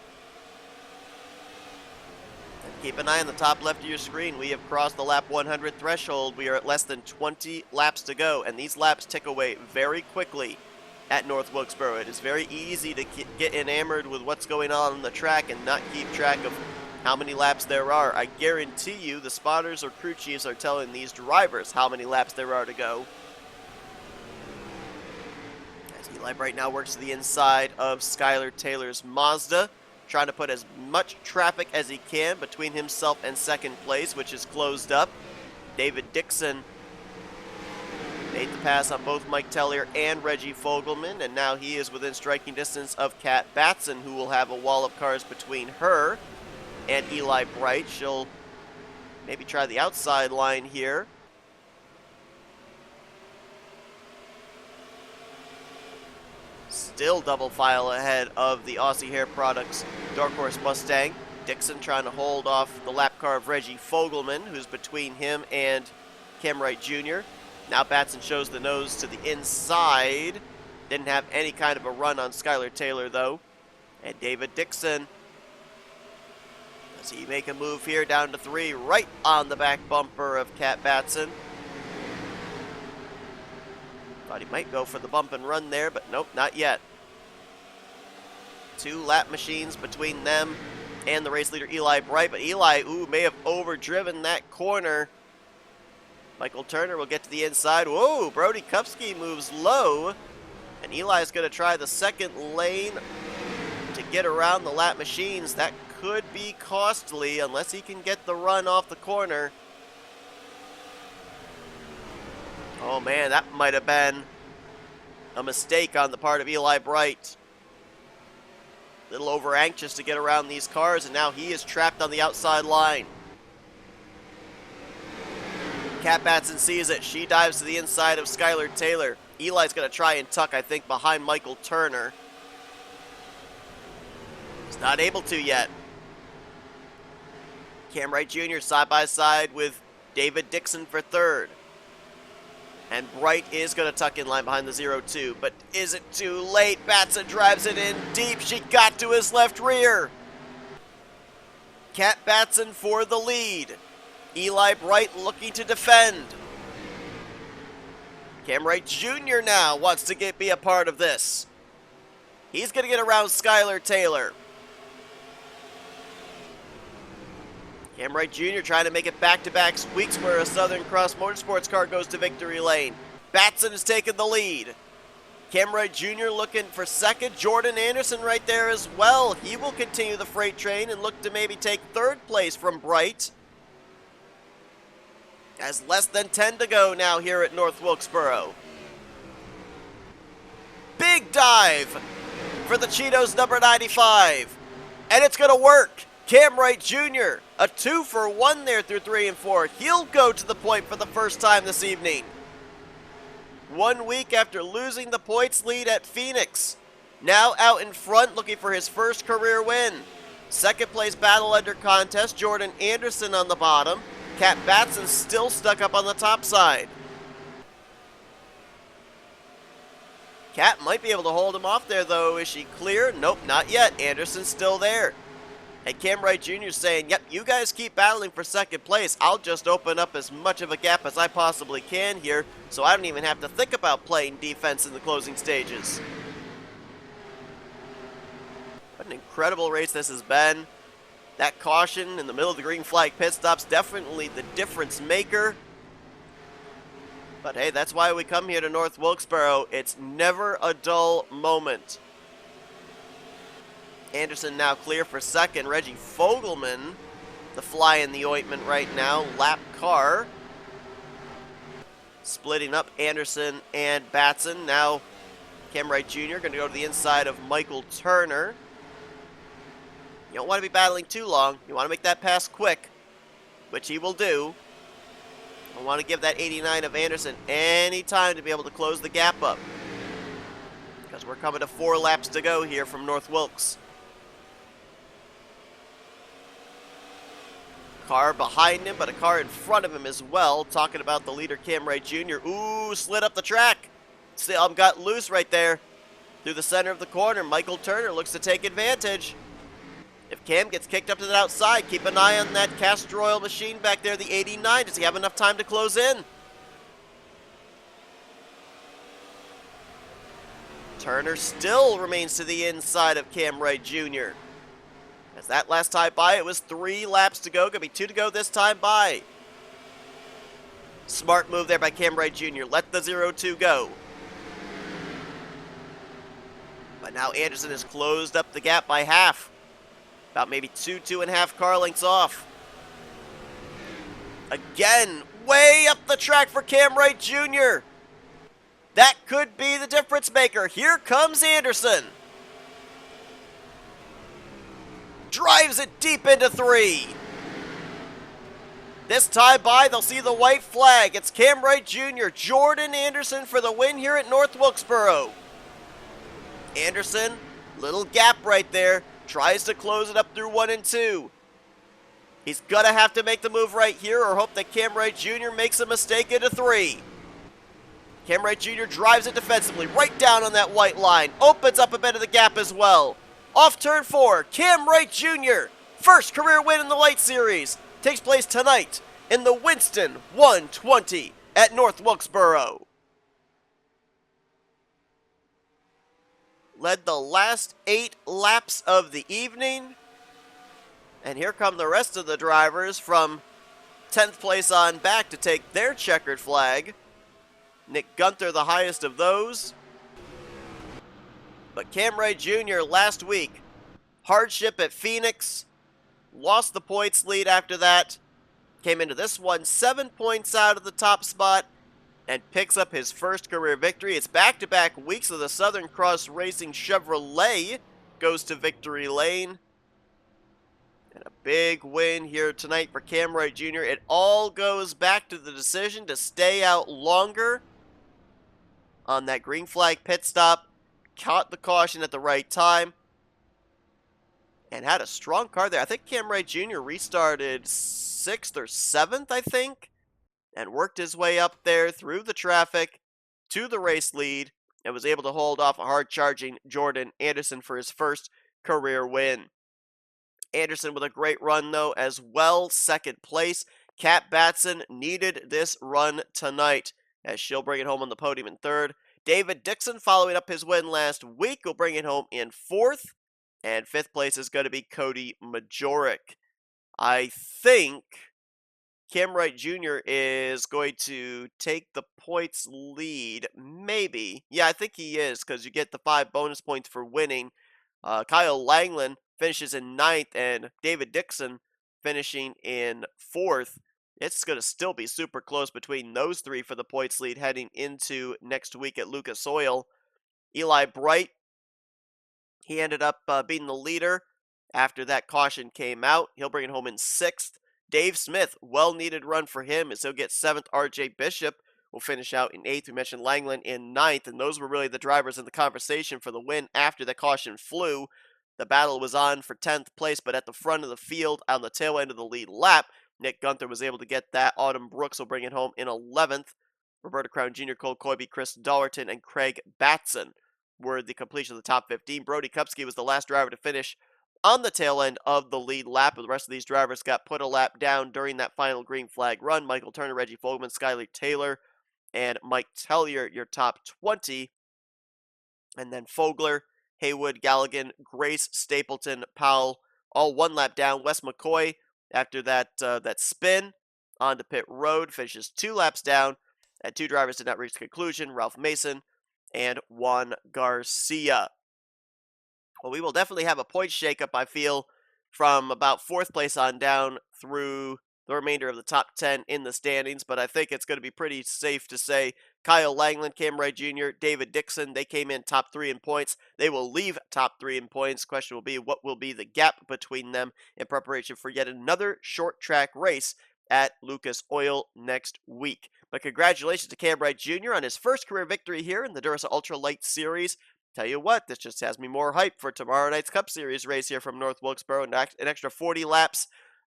And keep an eye on the top left of your screen. We have crossed the lap 100 threshold. We are at less than 20 laps to go, and these laps tick away very quickly at North Wilkesboro. It is very easy to get enamored with what's going on the track and not keep track of how many laps there are. I guarantee you the spotters or crew chiefs are telling these drivers how many laps there are to go. As Eli right now works to the inside of Skylar Taylor's Mazda, trying to put as much traffic as he can between himself and second place, which is closed up. David Dixon made the pass on both Mike Tellier and Reggie Fogelman, and now he is within striking distance of Cat Batson, who will have a wall of cars between her and Eli Bright. She'll maybe try the outside line here. Still double file ahead of the Aussie Hair Products Dark Horse Mustang. Dixon trying to hold off the lap car of Reggie Fogelman, who's between him and Cam Wright Jr. Now Batson shows the nose to the inside. Didn't have any kind of a run on Skylar Taylor, though. And David Dixon, does he make a move here down to 3, right on the back bumper of Cat Batson? Thought he might go for the bump and run there, but nope, not yet. 2 lap machines between them and the race leader Eli Bright, but Eli, may have overdriven that corner. Michael Turner will get to the inside. Whoa, Brody Kupski moves low, and Eli's going to try the second lane to get around the lap machines. That could be costly unless he can get the run off the corner. Oh man, that might have been a mistake on the part of Eli Bright. A little over anxious to get around these cars, and now he is trapped on the outside line. Cat Batson sees it. She dives to the inside of Skylar Taylor. Eli's going to try and tuck, I think, behind Michael Turner. He's not able to yet. Cam Wright Jr. side by side with David Dixon for third. And Bright is going to tuck in line behind the 0-2, but is it too late? Batson drives it in deep. She got to his left rear. Cat Batson for the lead. Eli Bright looking to defend. Cam Wright Jr. now wants to be a part of this. He's going to get around Skylar Taylor. Cam Wright Jr. trying to make it back-to-back weeks where a Southern Cross Motorsports car goes to victory lane. Batson has taken the lead. Cam Wright Jr. looking for second. Jordan Anderson right there as well. He will continue the freight train and look to maybe take third place from Bright. As less than 10 to go now here at North Wilkesboro. Big dive for the Cheetos number 95. And it's going to work. Cam Wright Jr., a 2-for-1 there through 3 and 4. He'll go to the point for the first time this evening. 1 week after losing the points lead at Phoenix. Now out in front looking for his first career win. Second place battle under contest, Jordan Anderson on the bottom. Cat Batson still stuck up on the top side. Cat might be able to hold him off there though. Is she clear? Nope, not yet. Anderson's still there. And Cam Wright Jr. saying, yep, you guys keep battling for second place. I'll just open up as much of a gap as I possibly can here, so I don't even have to think about playing defense in the closing stages. What an incredible race this has been. That caution in the middle of the green flag pit stop's definitely the difference maker. But hey, that's why we come here to North Wilkesboro. It's never a dull moment. Anderson now clear for second. Reggie Fogelman, the fly in the ointment right now. Lap car. Splitting up Anderson and Batson. Now Cam Wright Jr. going to go to the inside of Michael Turner. You don't want to be battling too long. You want to make that pass quick, which he will do. I want to give that 89 of Anderson any time to be able to close the gap up, because we're coming to 4 laps to go here from North Wilkes. Car behind him, but a car in front of him as well. Talking about the leader, Cam Wright Jr. Ooh, slid up the track. Still got loose right there through the center of the corner. Michael Turner looks to take advantage. If Cam gets kicked up to the outside, keep an eye on that castor oil machine back there, the 89. Does he have enough time to close in? Turner still remains to the inside of Cam Wright Jr. As that last time by, it was 3 laps to go. Gonna be 2 to go this time by. Smart move there by Cam Wright Jr. Let the 0-2 go. But now Anderson has closed up the gap by half. About maybe 2.5 car lengths off. Again, way up the track for Cam Wright Jr. That could be the difference maker. Here comes Anderson. Drives it deep into 3. This time by, they'll see the white flag. It's Cam Wright Jr., Jordan Anderson for the win here at North Wilkesboro. Anderson, little gap right there, tries to close it up through 1 and 2. He's gonna have to make the move right here or hope that Cam Wright Jr. makes a mistake into 3. Cam Wright Jr. drives it defensively, right down on that white line, opens up a bit of the gap as well. Off turn 4, Cam Wright Jr., first career win in the Lite Series, takes place tonight in the Winston 120 at North Wilkesboro. Led the last 8 laps of the evening. And here come the rest of the drivers from 10th place on back to take their checkered flag. Nick Gunther, the highest of those. But Cam Wright Jr. last week, hardship at Phoenix, lost the points lead after that, came into this one 7 points out of the top spot, and picks up his first career victory. It's back-to-back weeks of the Southern Cross Racing Chevrolet goes to victory lane. And a big win here tonight for Cam Wright Jr. It all goes back to the decision to stay out longer on that green flag pit stop. Caught the caution at the right time. And had a strong car there. I think Cam Wright Jr. restarted 6th or 7th, I think. And worked his way up there through the traffic to the race lead. And was able to hold off a hard-charging Jordan Anderson for his first career win. Anderson with a great run, though, as well. 2nd place. Kat Batson needed this run tonight, as she'll bring it home on the podium in 3rd. David Dixon, following up his win last week, will bring it home in 4th. And 5th place is going to be Cody Majoric. I think Cam Wright Jr. is going to take the points lead. Maybe. Yeah, I think he is, because you get the 5 bonus points for winning. Kyle Langland finishes in 9th, and David Dixon finishing in 4th. It's going to still be super close between those 3 for the points lead heading into next week at Lucas Oil. Eli Bright, he ended up being the leader after that caution came out. He'll bring it home in 6th. Dave Smith, well-needed run for him as he'll get 7th. RJ Bishop will finish out in 8th. We mentioned Langland in 9th, and those were really the drivers in the conversation for the win after the caution flew. The battle was on for 10th place, but at the front of the field on the tail end of the lead lap, Nick Gunther was able to get that. Autumn Brooks will bring it home in 11th. Roberta Crown Jr., Cole Coybe, Chris Dollerton, and Craig Batson were the completion of the top 15. Brody Kupski was the last driver to finish on the tail end of the lead lap. The rest of these drivers got put a lap down during that final green flag run. Michael Turner, Reggie Fogelman, Skyler Taylor, and Mike Tellier, your top 20. And then Fogler, Haywood, Galligan, Grace, Stapleton, Powell, all 1 lap down. Wes McCoy, after that spin onto pit road, finishes 2 laps down. And 2 drivers did not reach the conclusion, Ralph Mason and Juan Garcia. Well, we will definitely have a point shakeup, I feel, from about 4th place on down through the remainder of the top 10 in the standings, but I think it's going to be pretty safe to say Kyle Langland, Cam Wright Jr., David Dixon, they came in top 3 in points. They will leave top 3 in points. Question will be, what will be the gap between them in preparation for yet another short track race at Lucas Oil next week. But congratulations to Cam Wright Jr. on his first career victory here in the Duracell Ultra Lite Series. Tell you what, this just has me more hyped for tomorrow night's Cup Series race here from North Wilkesboro. An extra 40 laps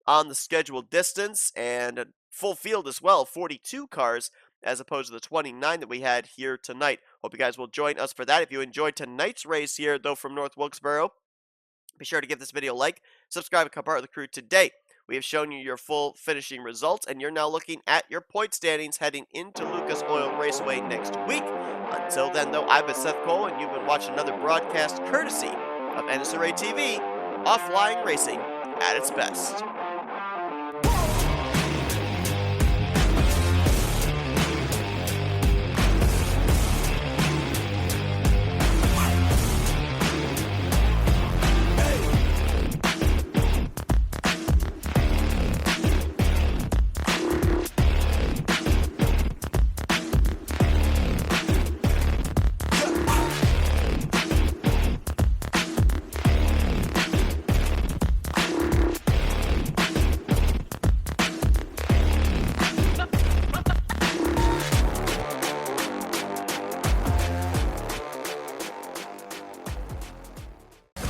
on the scheduled distance and a full field as well, 42 cars as opposed to the 29 that we had here tonight. Hope you guys will join us for that. If you enjoyed tonight's race here, though, from North Wilkesboro, be sure to give this video a like, subscribe, and become part of the crew today. We have shown you your full finishing results, and you're now looking at your point standings heading into Lucas Oil Raceway next week. Until then, though, I've been Seth Cole, and you've been watching another broadcast courtesy of NNSCRA TV, offline racing at its best.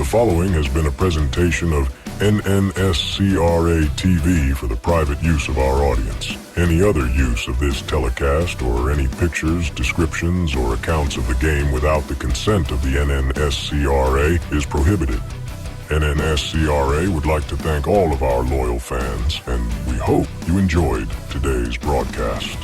The following has been a presentation of NNSCRA TV for the private use of our audience. Any other use of this telecast or any pictures, descriptions, or accounts of the game without the consent of the NNSCRA is prohibited. NNSCRA would like to thank all of our loyal fans, and we hope you enjoyed today's broadcast.